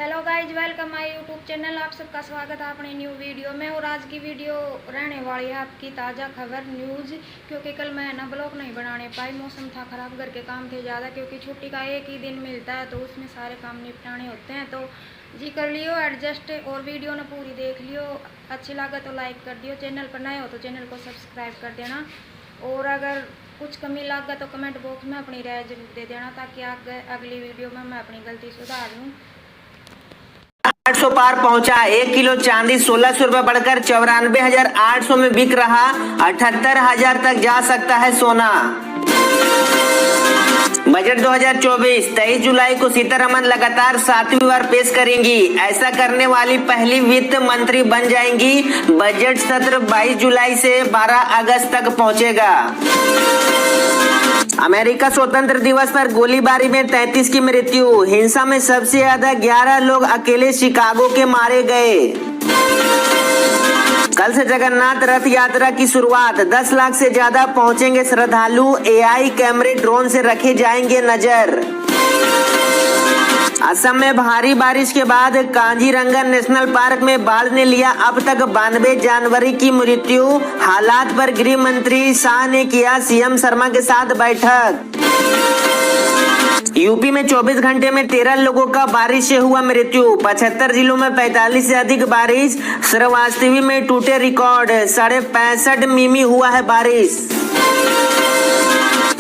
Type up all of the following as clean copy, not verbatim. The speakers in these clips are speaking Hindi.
Hello guys, welcome my YouTube channel. आप सबका स्वागत है अपनी न्यू वीडियो में। और आज की वीडियो रहने वाली है आपकी ताज़ा खबर न्यूज़, क्योंकि कल मैं ना ब्लॉग नहीं बनाने पाई। मौसम था ख़राब, घर के काम थे ज़्यादा, क्योंकि छुट्टी का एक ही दिन मिलता है तो उसमें सारे काम निपटाने होते हैं। तो जी कर लियो एडजस्ट, और वीडियो ने पूरी देख लियो। अच्छी लगे तो लाइक कर दियो, चैनल पर नए हो तो चैनल को सब्सक्राइब कर देना। और अगर कुछ कमी लग गया तो कमेंट बॉक्स में अपनी राय जरूर दे देना, ताकि अगली वीडियो में मैं अपनी गलती सुधार लूँ। 800 पार पहुंचा। 1 किलो चांदी 1600 रुपए बढ़कर 94,800 में बिक रहा। 78,000 तक जा सकता है सोना। बजट 2024 23 जुलाई को सीतारमण लगातार 7वीं बार पेश करेंगी। ऐसा करने वाली पहली वित्त मंत्री बन जाएंगी। बजट सत्र 22 जुलाई से 12 अगस्त तक पहुंचेगा। अमेरिका स्वतंत्र दिवस पर गोलीबारी में 33 की मृत्यु। हिंसा में सबसे ज्यादा 11 लोग अकेले शिकागो के मारे गए। कल से जगन्नाथ रथ यात्रा की शुरुआत। 10 लाख से ज्यादा पहुंचेंगे श्रद्धालु। एआई कैमरे ड्रोन से रखे जाएंगे नजर। असम में भारी बारिश के बाद काजीरंगा नेशनल पार्क में बाढ़ ने लिया अब तक 92 जानवरों की मृत्यु। हालात पर गृह मंत्री शाह ने किया सीएम शर्मा के साथ बैठक। यूपी में 24 घंटे में 13 लोगों का बारिश से हुआ मृत्यु। 75 जिलों में 45 से अधिक बारिश। श्रावस्ती में टूटे रिकॉर्ड। 65.5 मिमी हुआ है बारिश।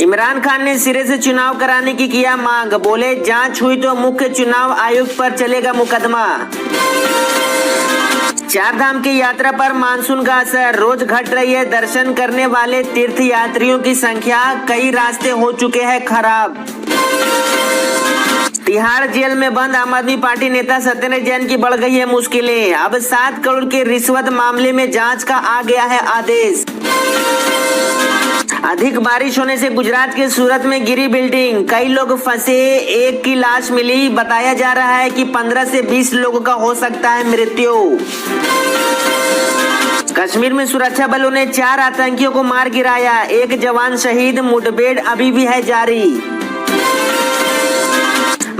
इमरान खान ने सिरे से चुनाव कराने की किया मांग। बोले जांच हुई तो मुख्य चुनाव आयुक्त पर चलेगा मुकदमा। चार धाम की यात्रा पर मानसून का असर। रोज घट रही है दर्शन करने वाले तीर्थ यात्रियों की संख्या। कई रास्ते हो चुके हैं खराब। तिहाड़ जेल में बंद आम आदमी पार्टी नेता सत्येंद्र जैन की बढ़ गई है मुश्किलें। अब 7 करोड़ के रिश्वत मामले में जांच का आ गया है आदेश। अधिक बारिश होने से गुजरात के सूरत में गिरी बिल्डिंग। कई लोग फंसे, एक की लाश मिली। बताया जा रहा है कि 15 से 20 लोगों का हो सकता है मृत्यु। कश्मीर में सुरक्षा बलों ने 4 आतंकियों को मार गिराया। 1 जवान शहीद। मुठभेड़ अभी भी है जारी।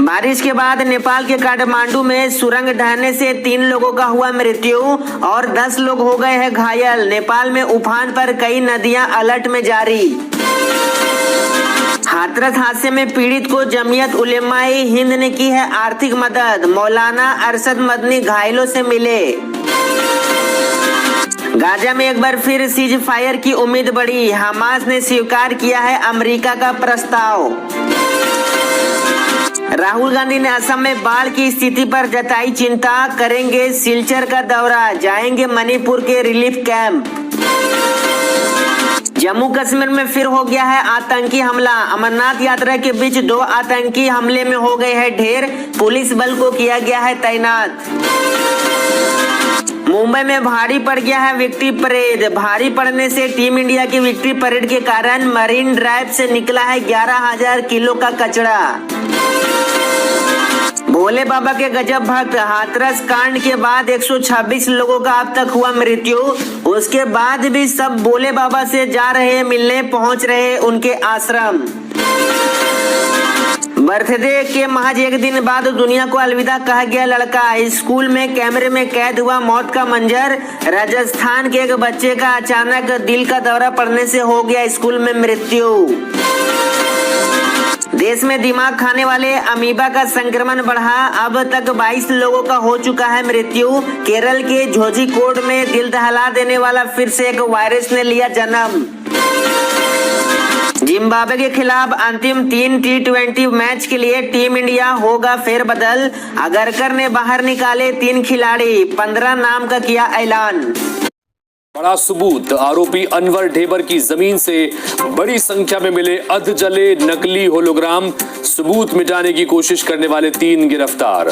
बारिश के बाद नेपाल के काठमांडू में सुरंग ढहने से 3 लोगों का हुआ मृत्यु और 10 लोग हो गए हैं घायल। नेपाल में उफान पर कई नदियां अलर्ट में जारी। हाथरस हादसे में पीड़ित को जमीयत उलेमाए हिंद ने की है आर्थिक मदद। मौलाना अरशद मदनी घायलों से मिले। गाजा में एक बार फिर सीज फायर की उम्मीद बढ़ी। हमास ने स्वीकार किया है अमेरिका का प्रस्ताव। राहुल गांधी ने असम में बाढ़ की स्थिति पर जताई चिंता। करेंगे सिलचर का दौरा। जाएंगे मणिपुर के रिलीफ कैंप। जम्मू कश्मीर में फिर हो गया है आतंकी हमला। अमरनाथ यात्रा के बीच 2 आतंकी हमले में हो गए हैं ढेर। पुलिस बल को किया गया है तैनात। मुंबई में भारी पड़ गया है विक्ट्री परेड। भारी पड़ने से टीम इंडिया की विक्ट्री परेड के कारण मरीन ड्राइव से निकला है 11,000 किलो का कचरा। भोले बाबा के गजब भक्त। हाथरस कांड के बाद 126 लोगों का अब तक हुआ मृत्यु। उसके बाद भी सब भोले बाबा से जा रहे हैं मिलने, पहुंच रहे उनके आश्रम। बर्थडे के महज 1 दिन बाद दुनिया को अलविदा कहा गया लड़का। स्कूल में कैमरे में कैद हुआ मौत का मंजर। राजस्थान के एक बच्चे का अचानक दिल का दौरा पड़ने से हो गया स्कूल में मृत्यु। देश में दिमाग खाने वाले अमीबा का संक्रमण बढ़ा। अब तक 22 लोगों का हो चुका है मृत्यु। केरल के झोजिकोड में दिल दहला देने वाला फिर से एक वायरस ने लिया जन्म। जिम्बाब्वे के खिलाफ अंतिम 3 T20 मैच के लिए टीम इंडिया होगा फेरबदल। अगरकर ने बाहर निकाले 3 खिलाड़ी। 15 नाम का किया ऐलान। बड़ा सबूत। आरोपी अनवर ढेबर की जमीन से बड़ी संख्या में मिले अध जले नकली होलोग्राम। सबूत मिटाने की कोशिश करने वाले 3 गिरफ्तार।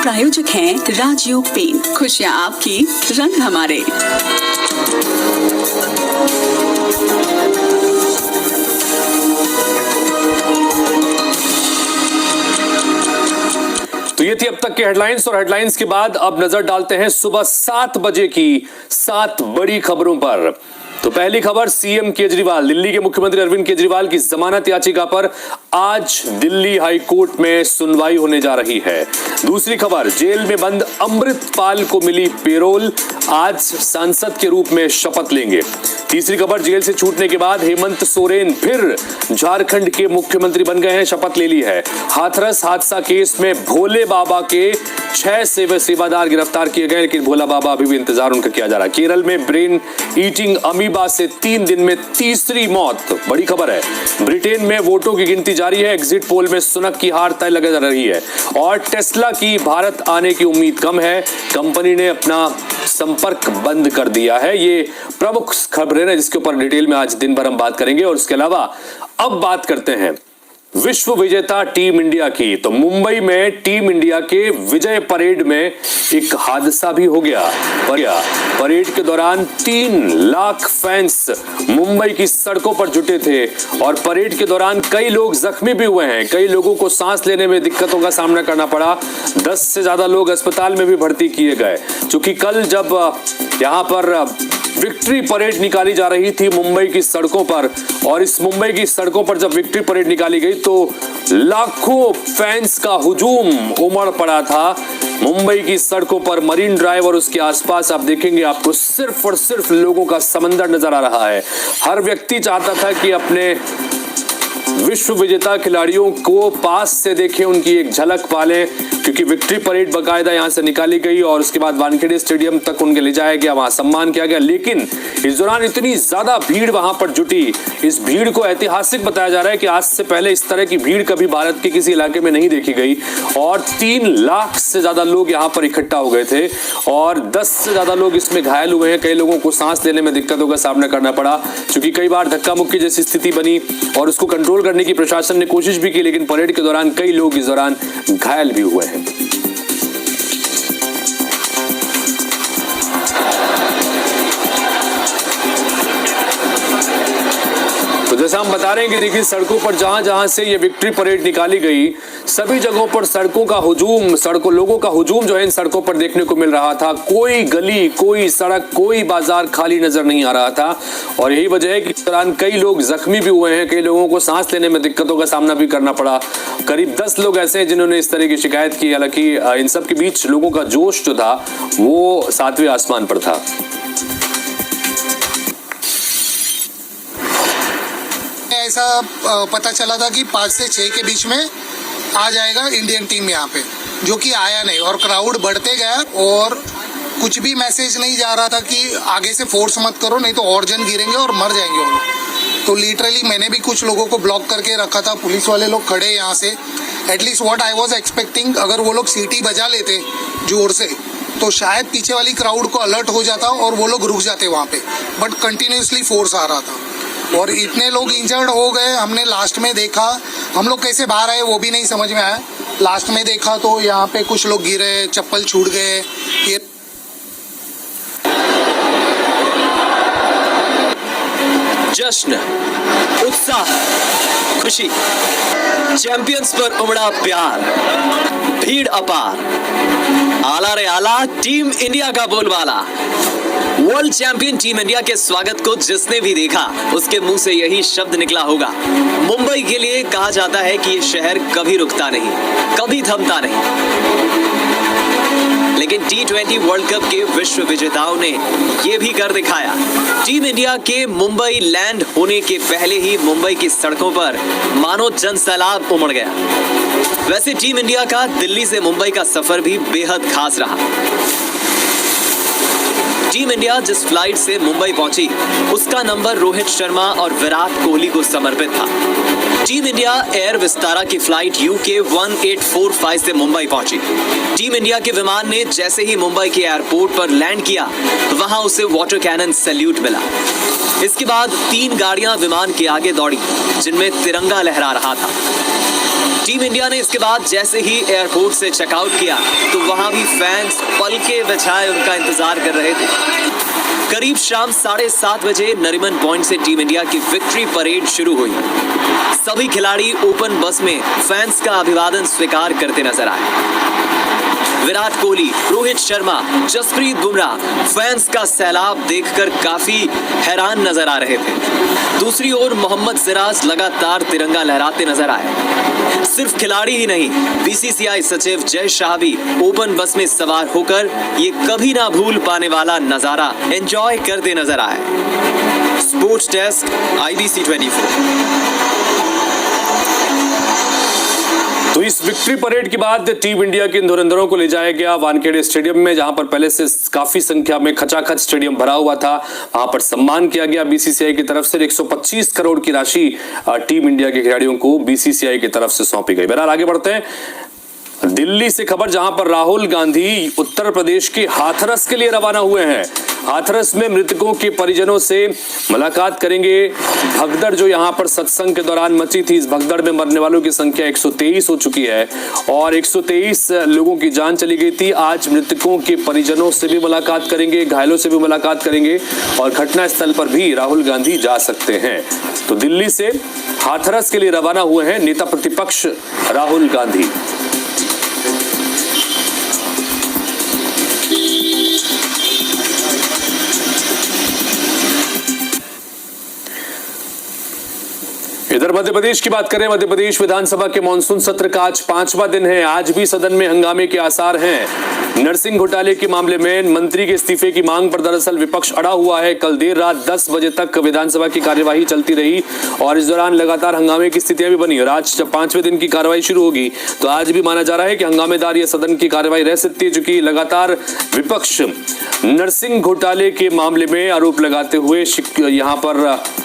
प्रायोजक हैं राजयोग पेंट। खुशियां आपकी, रंग हमारे। तो ये थी अब तक की हेडलाइंस, और हेडलाइंस के बाद अब नजर डालते हैं सुबह 7 बजे की 7 बड़ी खबरों पर। तो पहली खबर, सीएम केजरीवाल, दिल्ली के मुख्यमंत्री अरविंद केजरीवाल की जमानत याचिका पर आज दिल्ली हाई कोर्ट में सुनवाई होने जा रही है। दूसरी खबर, जेल में बंद अमृतपाल को मिली पेरोल, आज सांसद के रूप में शपथ लेंगे। तीसरी खबर, जेल से छूटने के बाद हेमंत सोरेन फिर झारखंड के मुख्यमंत्री बन गए हैं, शपथ ले ली है। हाथरस हादसा केस में भोले बाबा के 6 सेवादार गिरफ्तार किए गए, लेकिन भोला बाबा अभी भी इंतजार उनका किया जा रहा है। केरल में ब्रेन ईटिंग अमीबा से 3 दिन में तीसरी मौत, बड़ी खबर है। ब्रिटेन में वोटों की गिनती जारी है, एग्जिट पोल में सुनक की हार तय लग रही है। और टेस्ला की भारत आने की उम्मीद कम है, कंपनी ने अपना संपर्क बंद कर दिया है। ये प्रमुख खबरें हैं जिसके ऊपर डिटेल में आज दिन भर हम बात करेंगे। और इसके अलावा अब बात करते हैं विश्व विजेता टीम इंडिया की। तो मुंबई में टीम इंडिया के विजय परेड में एक हादसा भी हो गया। परेड के दौरान 3 लाख फैंस मुंबई की सड़कों पर जुटे थे और परेड के दौरान कई लोग जख्मी भी हुए हैं। कई लोगों को सांस लेने में दिक्कतों का सामना करना पड़ा। 10 से ज्यादा लोग अस्पताल में भी भर्ती किए गए। क्योंकि कल जब यहाँ पर विक्ट्री परेड निकाली जा रही थी मुंबई की सड़कों पर, और इस मुंबई की सड़कों पर जब विक्ट्री परेड निकाली गई तो लाखों फैंस का हुजूम उमड़ पड़ा था मुंबई की सड़कों पर। मरीन ड्राइव और उसके आसपास आप देखेंगे, आपको सिर्फ और सिर्फ लोगों का समंदर नजर आ रहा है। हर व्यक्ति चाहता था कि अपने विश्व विजेता खिलाड़ियों को पास से देखें, उनकी एक झलक पालें, क्योंकि विक्ट्री परेड बकायदा यहां से निकाली गई और उसके बाद वानखेड़े स्टेडियम तक उनके ले जाया गया, वहां सम्मान किया गया। लेकिन इस दौरान इतनी ज्यादा भीड़ वहां पर जुटी, इस भीड़ को ऐतिहासिक बताया जा रहा है कि आज से पहले इस तरह की भीड़ कभी भारत के किसी इलाके में नहीं देखी गई। और 3 लाख से ज्यादा लोग यहां पर इकट्ठा हो गए थे और 10 से ज्यादा लोग इसमें घायल हुए हैं। कई लोगों को सांस लेने में दिक्कतों का सामना करना पड़ा, क्योंकि कई बार धक्का मुक्की जैसी स्थिति बनी और उसको कंट्रोल करने की प्रशासन ने कोशिश भी की, लेकिन परेड के दौरान कई लोग इस दौरान घायल भी हुए हैं। तो जैसा हम बता रहे हैं कि देखिए, सड़कों पर जहां से ये विक्ट्री परेड निकाली गई, सभी जगहों पर सड़कों का हुजूम, लोगों का हुजूम जो है इन सड़कों पर देखने को मिल रहा था। कोई गली, कोई सड़क, कोई बाजार खाली नजर नहीं आ रहा था। और यही वजह है कि इस दौरान कई लोग जख्मी भी हुए हैं, कई लोगों को सांस लेने में दिक्कतों का सामना भी करना पड़ा। करीब 10 लोग ऐसे हैं जिन्होंने इस तरह की शिकायत की। हालांकि इन सब के बीच लोगों का जोश जो था वो 7वें आसमान पर था। ऐसा पता चला था कि 5 से 6 के बीच में आ जाएगा इंडियन टीम यहाँ पे, जो कि आया नहीं और क्राउड बढ़ते गया और कुछ भी मैसेज नहीं जा रहा था कि आगे से फोर्स मत करो, नहीं तो और जन गिरेंगे और मर जाएंगे वो लोग। तो लिटरली मैंने भी कुछ लोगों को ब्लॉक करके रखा था, पुलिस वाले लोग खड़े यहाँ से। At least what I was expecting, अगर वो लोग सीटी बजा लेते जोर से तो शायद पीछे वाली क्राउड को अलर्ट हो जाता और वो लोग रुक जाते वहाँ पे, बट कंटिन्यूसली फोर्स आ रहा था और इतने लोग इंजर्ड हो गए। हमने लास्ट में देखा, हम लोग कैसे बाहर आए वो भी नहीं समझ में आया। लास्ट में देखा तो यहाँ पे कुछ लोग गिरे, चप्पल छूट गए। ये जश्न, उत्साह, खुशी, चैंपियंस पर उमड़ा प्यार, भीड़ अपार, आला रे आला, टीम इंडिया का बोलबाला। वर्ल्ड चैंपियन टीम इंडिया के स्वागत को जिसने भी देखा उसके मुंह से यही शब्द निकला होगा। मुंबई के लिए कहा जाता है कि ये शहर कभी रुकता नहीं, कभी थमता नहीं। लेकिन T20 वर्ल्ड कप के विश्व विजेताओं ने ये भी कर दिखाया। टीम इंडिया के मुंबई लैंड होने के पहले ही मुंबई की सड़कों पर मानो जनसैलाब उमड़ गया। वैसे टीम इंडिया का दिल्ली से मुंबई का सफर भी बेहद खास रहा। टीम इंडिया जिस फ्लाइट से मुंबई पहुंची उसका नंबर रोहित शर्मा और विराट कोहली को समर्पित था। टीम इंडिया एयर विस्तारा की फ्लाइट UK 1845 से मुंबई पहुंची। टीम इंडिया के विमान ने जैसे ही मुंबई के एयरपोर्ट पर लैंड किया, वहां उसे वाटर कैनन सैल्यूट मिला। इसके बाद 3 गाड़ियां विमान के आगे दौड़ी जिनमें तिरंगा लहरा रहा था। टीम इंडिया ने इसके बाद जैसे ही एयरपोर्ट से चेकआउट किया तो वहां भी फैंस पलके बिछाए उनका इंतजार कर रहे थे। करीब शाम 7:30 बजे नरीमन पॉइंट से टीम इंडिया की विक्ट्री परेड शुरू हुई। सभी खिलाड़ी ओपन बस में फैंस का अभिवादन स्वीकार करते नजर आए। विराट कोहली, रोहित शर्मा, जसप्रीत बुमराह फैंस का सैलाब देखकर काफी हैरान नजर आ रहे थे। दूसरी ओर मोहम्मद सिराज लगातार तिरंगा लहराते नजर आए। सिर्फ खिलाड़ी ही नहीं, बीसीसीआई सचिव जय शाह भी ओपन बस में सवार होकर ये कभी ना भूल पाने वाला नजारा एंजॉय करते नजर आए। Sports desk, IBC 24। तो इस विक्ट्री परेड के बाद टीम इंडिया के इन धुरंधरों को ले जाया गया वानखेड़े स्टेडियम में, जहां पर पहले से काफी संख्या में खचाखच स्टेडियम भरा हुआ था। वहां पर सम्मान किया गया बीसीसीआई की तरफ से। 125 करोड़ की राशि टीम इंडिया के खिलाड़ियों को बीसीसीआई की तरफ से सौंपी गई। बहरहाल आगे बढ़ते हैं दिल्ली से खबर, जहां पर राहुल गांधी उत्तर प्रदेश के हाथरस के लिए रवाना हुए हैं। हाथरस में मृतकों के परिजनों से मुलाकात करेंगे। भगदड़ जो यहां पर सत्संग के दौरान मची थी, इस भगदड़ में मरने वालों की संख्या 123 हो चुकी है और 123 लोगों की जान चली गई थी। आज मृतकों के परिजनों से भी मुलाकात करेंगे, घायलों से भी मुलाकात करेंगे और घटनास्थल पर भी राहुल गांधी जा सकते हैं। तो दिल्ली से हाथरस के लिए रवाना हुए हैं नेता प्रतिपक्ष राहुल गांधी। इधर मध्य प्रदेश की बात करें, मध्य प्रदेश विधानसभा के मानसून सत्र का आज 5वां दिन है। आज भी सदन में हंगामे के आसार हैं। नरसिंह घोटाले के मामले में मंत्री के इस्तीफे की मांग पर दरअसल विपक्ष अड़ा हुआ है। कल देर रात 10 बजे तक विधानसभा की कार्यवाही चलती रही और इस दौरान लगातार हंगामे की स्थितियां भी बनी और आज जब 5वें दिन की कार्यवाही शुरू होगी तो आज भी माना जा रहा है कि हंगामेदार यह सदन की कार्यवाही रह सकती है, चूंकि लगातार विपक्ष नरसिंह घोटाले के मामले में आरोप लगाते हुए यहां पर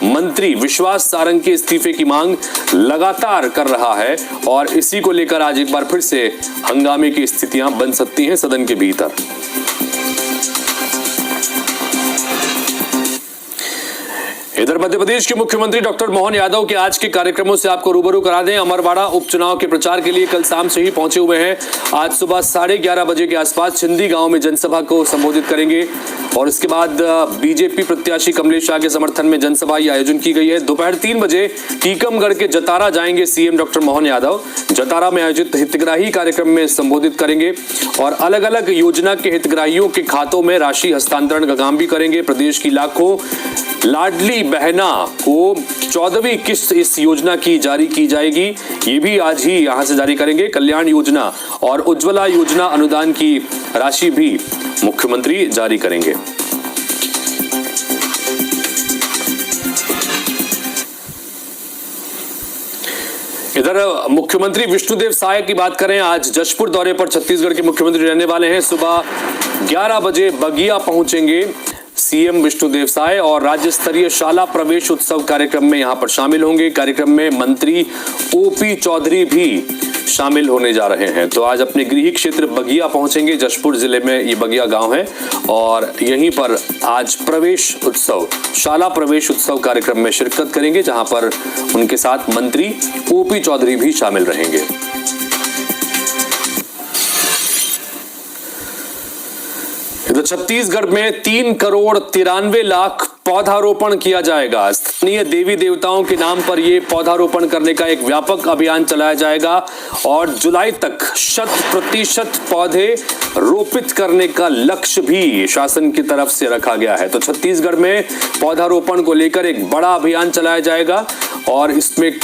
मंत्री विश्वास सारंग के इस्तीफे की मांग लगातार कर रहा है और इसी को लेकर आज एक बार फिर से हंगामे की स्थितियां बन सकती हैं सदन के भीतर। इधर मध्य प्रदेश के मुख्यमंत्री डॉक्टर मोहन यादव के आज के कार्यक्रमों से आपको रूबरू करा दें। अमरवाड़ा उपचुनाव के प्रचार के लिए कल शाम से ही पहुंचे हुए हैं। आज सुबह 11:30 बजे के आसपास छिंदी गांव में जनसभा को संबोधित करेंगे और इसके बाद बीजेपी प्रत्याशी कमलेश शाह के समर्थन में जनसभा आयोजन की गई है। दोपहर 3 बजे टीकमगढ़ के जतारा जाएंगे सीएम डॉक्टर मोहन यादव। जतारा में आयोजित हितग्राही कार्यक्रम में संबोधित करेंगे और अलग अलग योजना के हितग्राहियों के खातों में राशि हस्तांतरण का काम भी करेंगे। प्रदेश की लाखों लाडली बहना को 14वीं किस्त इस योजना की जारी की जाएगी, ये भी आज ही यहां से जारी करेंगे। कल्याण योजना और उज्ज्वला योजना अनुदान की राशि भी मुख्यमंत्री जारी करेंगे। इधर मुख्यमंत्री विष्णुदेव साय की बात करें, आज जशपुर दौरे पर छत्तीसगढ़ के मुख्यमंत्री रहने वाले हैं। सुबह 11 बजे बगिया पहुंचेंगे सीएम विष्णुदेव साय और राज्य स्तरीय शाला प्रवेश उत्सव कार्यक्रम में यहां पर शामिल होंगे। कार्यक्रम में मंत्री ओपी चौधरी भी शामिल होने जा रहे हैं। तो आज अपने गृह क्षेत्र बगिया पहुंचेंगे। जशपुर जिले में ये बगिया गांव है और यहीं पर आज प्रवेश उत्सव, शाला प्रवेश उत्सव कार्यक्रम में शिरकत करेंगे, जहां पर उनके साथ मंत्री ओपी चौधरी भी शामिल रहेंगे। इधर छत्तीसगढ़ में 3,93,00,000 पौधारोपण किया जाएगा। स्थानीय देवी देवताओं के नाम पर यह पौधारोपण करने का एक व्यापक अभियान चलाया जाएगा और जुलाई तक 100% पौधे रोपित करने का लक्ष्य भी शासन की तरफ से रखा गया है। तो छत्तीसगढ़ में पौधारोपण को लेकर एक बड़ा अभियान चलाया जाएगा और इसमें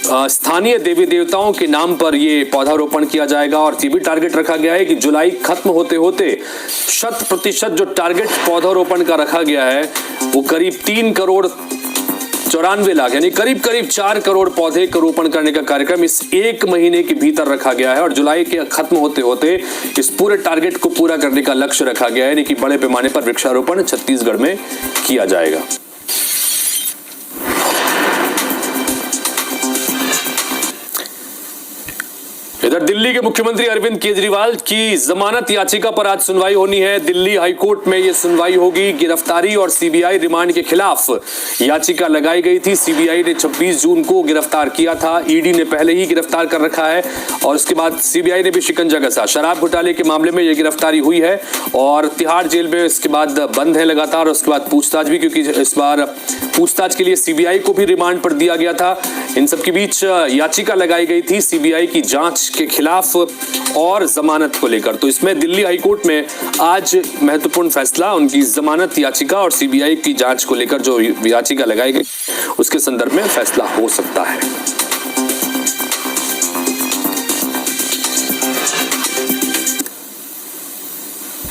स्थानीय देवी देवताओं के नाम पर ये पौधारोपण किया जाएगा और ये भी टारगेट रखा गया है कि जुलाई खत्म होते होते 100% जो टारगेट पौधारोपण का रखा गया है वो करीब 3,94,00,000 यानी करीब 4 करोड़ पौधे का रोपण करने का कार्यक्रम इस 1 महीने के भीतर रखा गया है और जुलाई के खत्म होते होते इस पूरे टारगेट को पूरा करने का लक्ष्य रखा गया है, यानी कि बड़े पैमाने पर वृक्षारोपण छत्तीसगढ़ में किया जाएगा। इधर दिल्ली के मुख्यमंत्री अरविंद केजरीवाल की जमानत याचिका पर आज सुनवाई होनी है। दिल्ली हाईकोर्ट में यह सुनवाई होगी। गिरफ्तारी और सीबीआई रिमांड के खिलाफ याचिका लगाई गई थी। सीबीआई ने 26 जून को गिरफ्तार किया था। ईडी ने पहले ही गिरफ्तार कर रखा है और उसके बाद सीबीआई ने भी शिकंजा कसा। शराब घोटाले के मामले में यह गिरफ्तारी हुई है और तिहाड़ जेल में इसके बाद बंद है लगातार। उसके बाद पूछताछ भी, क्योंकि इस बार पूछताछ के लिए सीबीआई को भी रिमांड पर दिया गया था। इन सबके बीच याचिका लगाई गई थी सीबीआई की जांच के खिलाफ और जमानत को लेकर। तो इसमें दिल्ली हाईकोर्ट में आज महत्वपूर्ण फैसला, उनकी जमानत याचिका और सीबीआई की जांच को लेकर जो याचिका लगाई गई उसके संदर्भ में फैसला हो सकता है।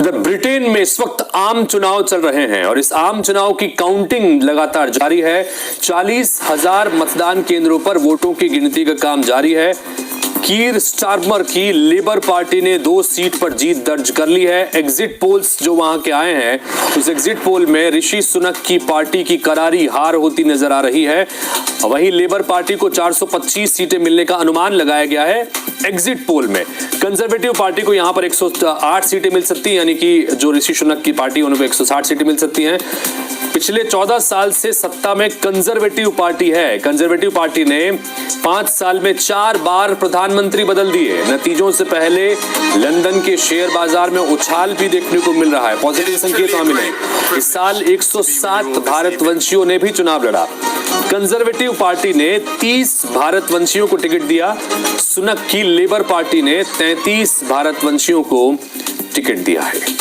इधर ब्रिटेन में इस वक्त आम चुनाव चल रहे हैं और इस आम चुनाव की काउंटिंग लगातार जारी है। 40,000 मतदान केंद्रों पर वोटों की गिनती का काम जारी है। कीर स्टारमर की लेबर पार्टी ने 2 सीट पर जीत दर्ज कर ली है। एग्जिट पोल्स जो वहां के आए हैं, उस एग्जिट पोल में ऋषि सुनक की पार्टी की करारी हार होती नजर आ रही है। वहीं लेबर पार्टी को 425 सीटें मिलने का अनुमान लगाया गया है एग्जिट पोल में। कंजर्वेटिव पार्टी को यहां पर 108 सीटें मिल सकती हैं, यानी कि जो ऋषि सुनक की पार्टी उनको 160 सीटें मिल सकती हैं। पिछले 14 साल से सत्ता में कंजर्वेटिव पार्टी है। कंजर्वेटिव पार्टी ने 5 साल में 4 बार प्रधानमंत्री बदल दिए। नतीजों से पहले लंदन के शेयर बाजार में उछाल भी देखने को मिल रहा है। पॉजिटिव संकेत हमें मिले। इस साल 107 भारतवंशियों ने भी चुनाव लड़ा। कंजर्वेटिव पार्टी ने 30 भारतवंशियों को टिकट दिया। सुनक की लेबर पार्टी ने 33 भारतवंशियों को टिकट दिया है।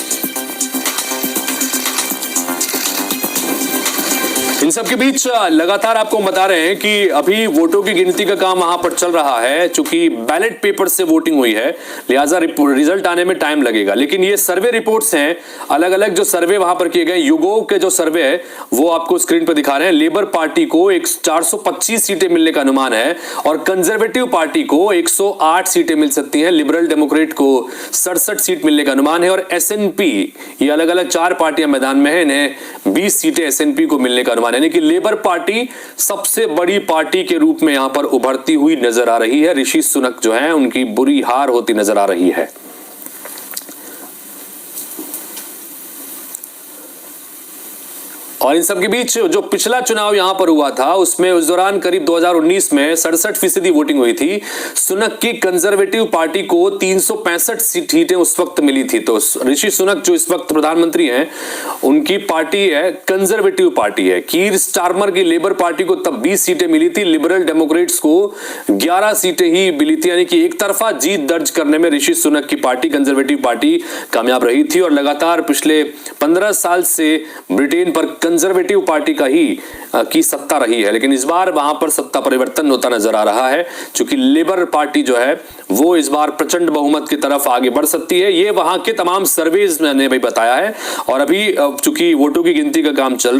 इन सब के बीच लगातार आपको बता रहे हैं कि अभी वोटों की गिनती का काम वहां पर चल रहा है। चूंकि बैलेट पेपर से वोटिंग हुई है, लिहाजा रिजल्ट आने में टाइम लगेगा। लेकिन ये सर्वे रिपोर्ट्स हैं, अलग अलग जो सर्वे वहां पर किए गए, युगों के जो सर्वे है वो आपको स्क्रीन पर दिखा रहे हैं। लेबर पार्टी को 425 सीटें मिलने का अनुमान है और कंजर्वेटिव पार्टी को 108 सीटें मिल सकती हैं। लिबरल डेमोक्रेट को 67 सीट मिलने का अनुमान है और एसएनपी, ये अलग अलग 4 पार्टियां मैदान में है, इन्हें 20 सीटें एसएनपी को मिलने का अनुमान, यानी कि लेबर पार्टी सबसे बड़ी पार्टी के रूप में यहां पर उभरती हुई नजर आ रही है। ऋषि सुनक जो है उनकी बुरी हार होती नजर आ रही है। और इन सब के बीच जो पिछला चुनाव यहां पर हुआ था उसमें उस दौरान करीब 2019 में 67% वोटिंग हुई थी। सुनक की कंजर्वेटिव पार्टी को 365 सीटें उस वक्त मिली थी। तो ऋषि सुनक जो इस वक्त प्रधानमंत्री हैं, उनकी पार्टी है कंजर्वेटिव पार्टी है। कीर स्टारमर की लेबर पार्टी को तब 20 सीटें मिली थी, लिबरल डेमोक्रेट्स को 11 सीटें ही मिली थी, यानी कि एक तरफा जीत दर्ज करने में ऋषि सुनक की पार्टी कंजर्वेटिव पार्टी कामयाब रही थी। और लगातार पिछले 15 साल से ब्रिटेन पर कंजर्वेटिव पार्टी का ही की सत्ता रही है। लेकिन इस बार वहां पर सत्ता परिवर्तन होता नजर आ रहा है, क्योंकि लेबर पार्टी जो है वो इस बार प्रचंड बहुमत की तरफ आगे बढ़ सकती है। ये वहां के तमाम सर्वेज मैंने भी बताया है। और अभी चूंकि वोटों की गिनती का काम चल रहा